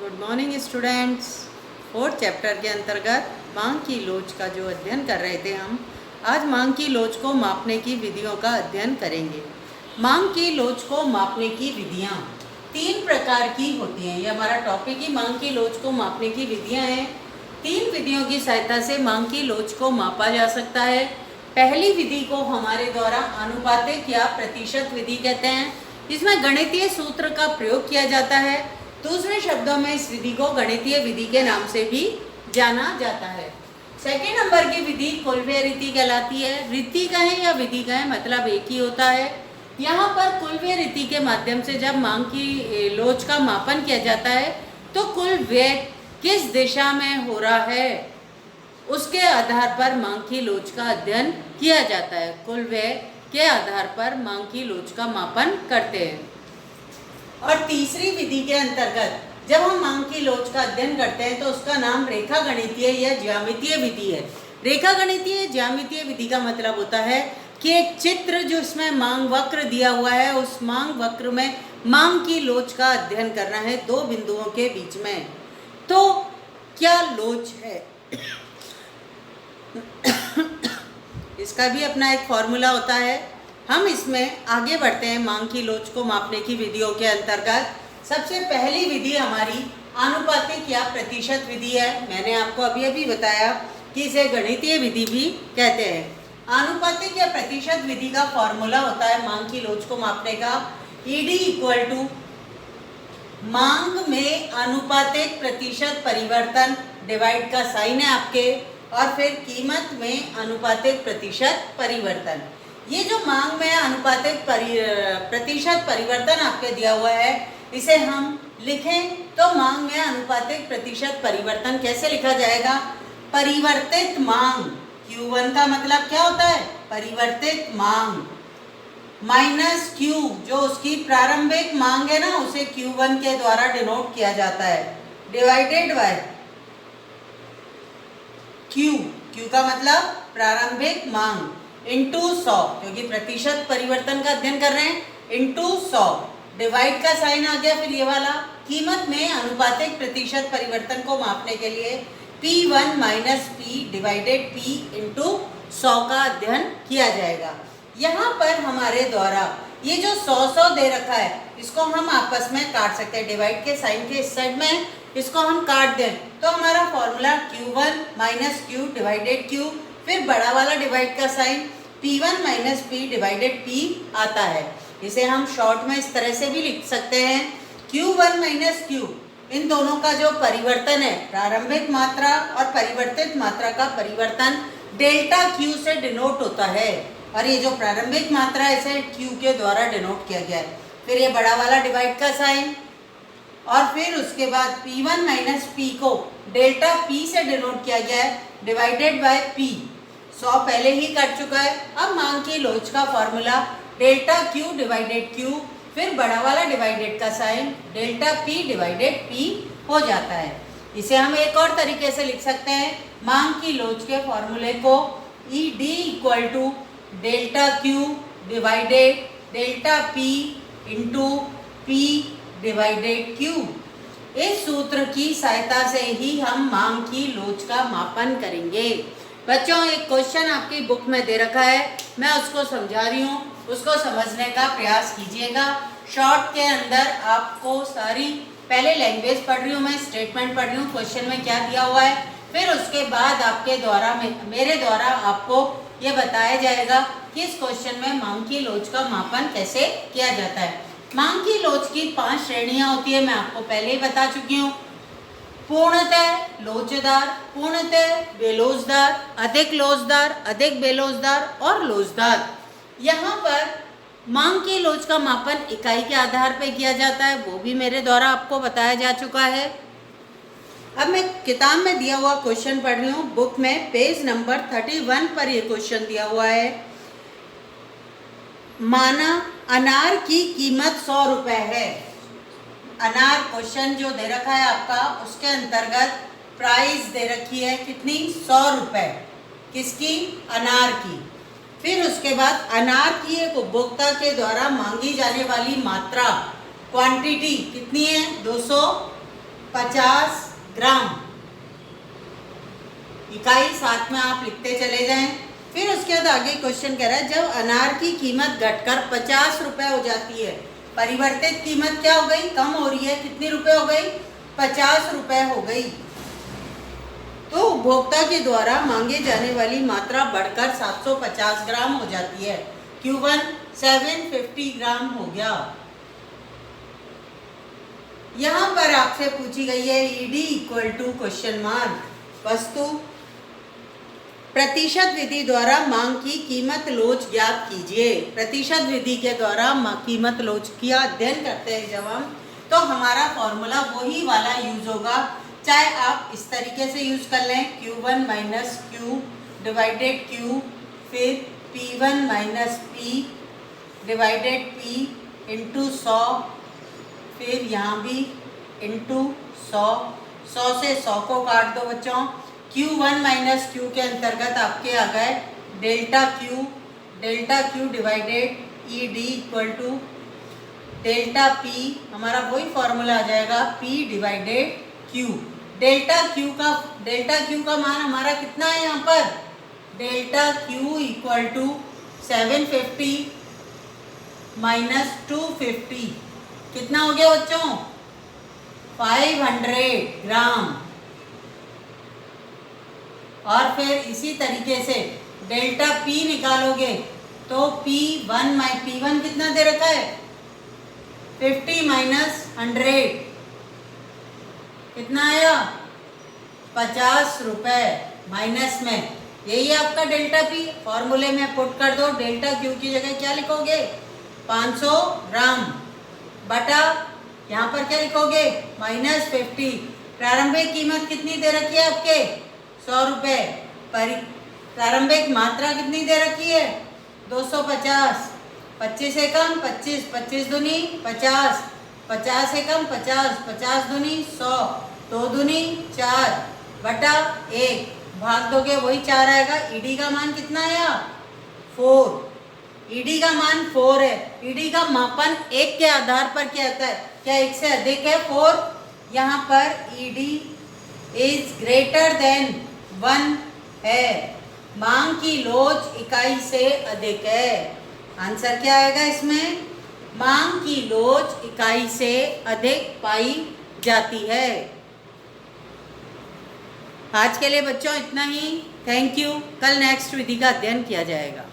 Good morning students. Fourth chapter के अंतर्गत मांग की लोच का जो अध्ययन कर रहे थे हम आज मांग की लोच को मापने की विधियों का अध्ययन करेंगे। मांग की लोच को मापने की विधियां तीन प्रकार की होती हैं। ये हमारा टॉपिक ही मांग की लोच को मापने की विधियां हैं। तीन विधियों की सहायता से मांग की लोच को मापा जा सकता है। पहली विधि को हमारे द्वारा आनुपातिक या प्रतिशत विधि कहते हैं। इसमें गणितीय सूत्र का प्रयोग किया जाता है। दूसरे शब्दों में इस विधि को गणितीय विधि के नाम से भी जाना जाता है। सेकेंड नंबर की विधि कुलव्यय रीति कहलाती है। रीति कहें या विधि कहें मतलब एक ही होता है। यहाँ पर कुलव्यय रीति के माध्यम से जब मांग की लोच का मापन किया जाता है तो कुल व्यय किस दिशा में हो रहा है उसके आधार पर मांग की लोच का अध्ययन किया जाता है। कुल व्यय के आधार पर मांग की लोच का मापन करते हैं। और तीसरी विधि के अंतर्गत जब हम मांग की लोच का अध्ययन करते हैं तो उसका नाम रेखा गणितीय या ज्यामितीय विधि है। रेखा गणितीय ज्यामितीय विधि का मतलब होता है कि एक चित्र जो इसमें मांग वक्र दिया हुआ है उस मांग वक्र में मांग की लोच का अध्ययन करना है दो बिंदुओं के बीच में। तो क्या लोच है इसका भी अपना एक फॉर्मूला होता है। हम इसमें आगे बढ़ते हैं। मांग की लोच को मापने की विधियों के अंतर्गत सबसे पहली विधि हमारी आनुपातिक या प्रतिशत विधि है। मैंने आपको अभी बताया कि इसे गणितीय विधि भी कहते हैं। आनुपातिक या प्रतिशत विधि का फॉर्मूला होता है मांग की लोच को मापने का ईडी इक्वल टू मांग में अनुपातिक प्रतिशत परिवर्तन डिवाइड का साइन है आपके और फिर कीमत में अनुपातिक प्रतिशत परिवर्तन। ये जो मांग में अनुपातिक प्रतिशत परिवर्तन आपके दिया हुआ है इसे हम लिखें तो मांग में अनुपातिक प्रतिशत परिवर्तन कैसे लिखा जाएगा। परिवर्तित मांग Q1 का मतलब क्या होता है परिवर्तित मांग माइनस Q जो उसकी प्रारंभिक मांग है ना उसे Q1 के द्वारा डिनोट किया जाता है डिवाइडेड बाय Q का मतलब प्रारंभिक मांग इंटू 100 क्योंकि प्रतिशत परिवर्तन का अध्ययन कर रहे हैं इंटू 100 डिवाइड का साइन आ गया फिर ये वाला। कीमत में अनुपातिक प्रतिशत परिवर्तन को मापने के लिए P1 minus P divided P into 100 का अध्ययन किया जाएगा। यहाँ पर हमारे द्वारा ये जो 100 दे रखा है इसको हम आपस में काट सकते हैं। डिवाइड के साइन के इस साइड में इसको हम काट दें तो हमारा formula Q1 minus Q divided Q फिर बड़ा वाला डिवाइड का sign P1 minus P divided P आता है। इसे हम शॉर्ट में इस तरह से भी लिख सकते हैं Q1 माइनस Q इन दोनों का जो परिवर्तन है प्रारंभिक मात्रा और परिवर्तित मात्रा का परिवर्तन डेल्टा Q से डिनोट होता है और ये जो प्रारंभिक मात्रा है इसे Q के द्वारा डिनोट किया गया है। फिर ये बड़ा वाला डिवाइड का साइन और फिर उसके बाद P1 माइनस P को डेल्टा P से डिनोट किया गया है डिवाइडेड बाय P। 100 पहले ही कट चुका है। अब मांग की लोच का formula delta Q divided Q फिर बड़ा वाला डिवाइडेड का sine delta P divided P हो जाता है। इसे हम एक और तरीके से लिख सकते हैं मांग की लोच के फॉर्मूले को ED equal to delta Q divided delta P into P divided Q। इस सूत्र की सहायता से ही हम मांग की लोच का मापन करेंगे। बच्चों एक क्वेश्चन आपकी बुक में दे रखा है मैं उसको समझा रही हूँ उसको समझने का प्रयास कीजिएगा। शॉर्ट के अंदर आपको सारी पहले लैंग्वेज पढ़ रही हूँ मैं स्टेटमेंट पढ़ रही हूँ क्वेश्चन में क्या दिया हुआ है फिर उसके बाद आपके द्वारा मेरे द्वारा आपको ये बताया जाएगा कि इस क्वेश्चन में मांग की लोच का मापन कैसे किया जाता है। मांग की लोच की 5 श्रेणियां होती है मैं आपको पहले ही बता चुकी हूँ। पूर्णतः लोचदार पूर्णतः बेलोचदार अधिक लोचदार अधिक बेलोचदार और लोचदार। यहाँ पर मांग की लोच का मापन इकाई के आधार पर किया जाता है वो भी मेरे द्वारा आपको बताया जा चुका है। अब मैं किताब में दिया हुआ क्वेश्चन पढ़ रही हूँ बुक में पेज नंबर 31 पर ये क्वेश्चन दिया हुआ है। माना अनार की कीमत 100 रुपये है। अनार क्वेश्चन जो दे रखा है आपका उसके अंतर्गत प्राइस दे रखी है कितनी 100 रुपये किसकी अनार की। फिर उसके बाद अनार की एक उपभोक्ता के द्वारा मांगी जाने वाली मात्रा क्वांटिटी कितनी है 200 50 ग्राम। इकाई साथ में आप लिखते चले जाएं। फिर उसके बाद आगे क्वेश्चन कह रहा है जब अनार की कीमत घटकर 50 रुपए हो जाती है, परिवर्तित कीमत क्या हो गई, कम हो रही है, कितनी रुपए हो गई, 50 रुपए हो गई, तो उपभोक्ता के द्वारा मांगे जाने वाली मात्रा बढ़कर 750 ग्राम हो जाती है। Q1 750 ग्राम हो गया। यहां पर आपसे पूछी गई है ED equal to question mark वस्तु प्रतिशत विधि द्वारा मांग की कीमत लोच ज्ञात कीजिए। प्रतिशत विधि के द्वारा कीमत लोच का अध्ययन करते हैं जब हम, तो हमारा फॉर्मूला वही वाला यूज होगा, चाहे आप इस तरीके से यूज कर लें Q1 minus Q divided Q, फिर P1 minus P divided P into 100, फिर यहाँ भी इंटू 100, 100 से 100 को काट दो बच्चों। Q1 माइनस Q के अंतर्गत आपके आ गए delta Q divided ED equal to delta P, हमारा वही फॉर्मूला आ जाएगा P divided Q। Delta Q का मान हमारा कितना है यहाँ पर, delta Q equal to 750 minus 250, कितना हो गया बच्चों, 500 ग्राम। और फिर इसी तरीके से डेल्टा P निकालोगे तो P1 कितना दे रखा है, 50 माइनस 100 कितना आया, 50 रुपए माइनस में, यही है आपका डेल्टा P। फॉर्मूले में पुट कर दो, डेल्टा Q की जगह क्या लिखोगे, 500 ग्राम बटा यहाँ पर क्या लिखोगे, माइनस 50। प्रारंभिक कीमत कितनी दे रखी है आपके, 100 रुपये। प्रारंभिक मात्रा कितनी दे रखी है, 250। 25 से कम 25, 25 दूनी 50, 50 से कम 50, 50 दूनी 100, 2 दूनी 4 बटा 1, भाग दोगे वही 4 आएगा। ED का मान कितना आया, 4। ED का मान 4 है। ED का मापन 1 के आधार पर क्या होता है, क्या 1 से अधिक है 4, यहाँ पर ED इज ग्रेटर देन 1 है, मांग की लोच इकाई से अधिक है। आंसर क्या आएगा इसमें, मांग की लोच इकाई से अधिक पाई जाती है। आज के लिए बच्चों इतना ही, थैंक यू। कल नेक्स्ट विधि का अध्ययन किया जाएगा।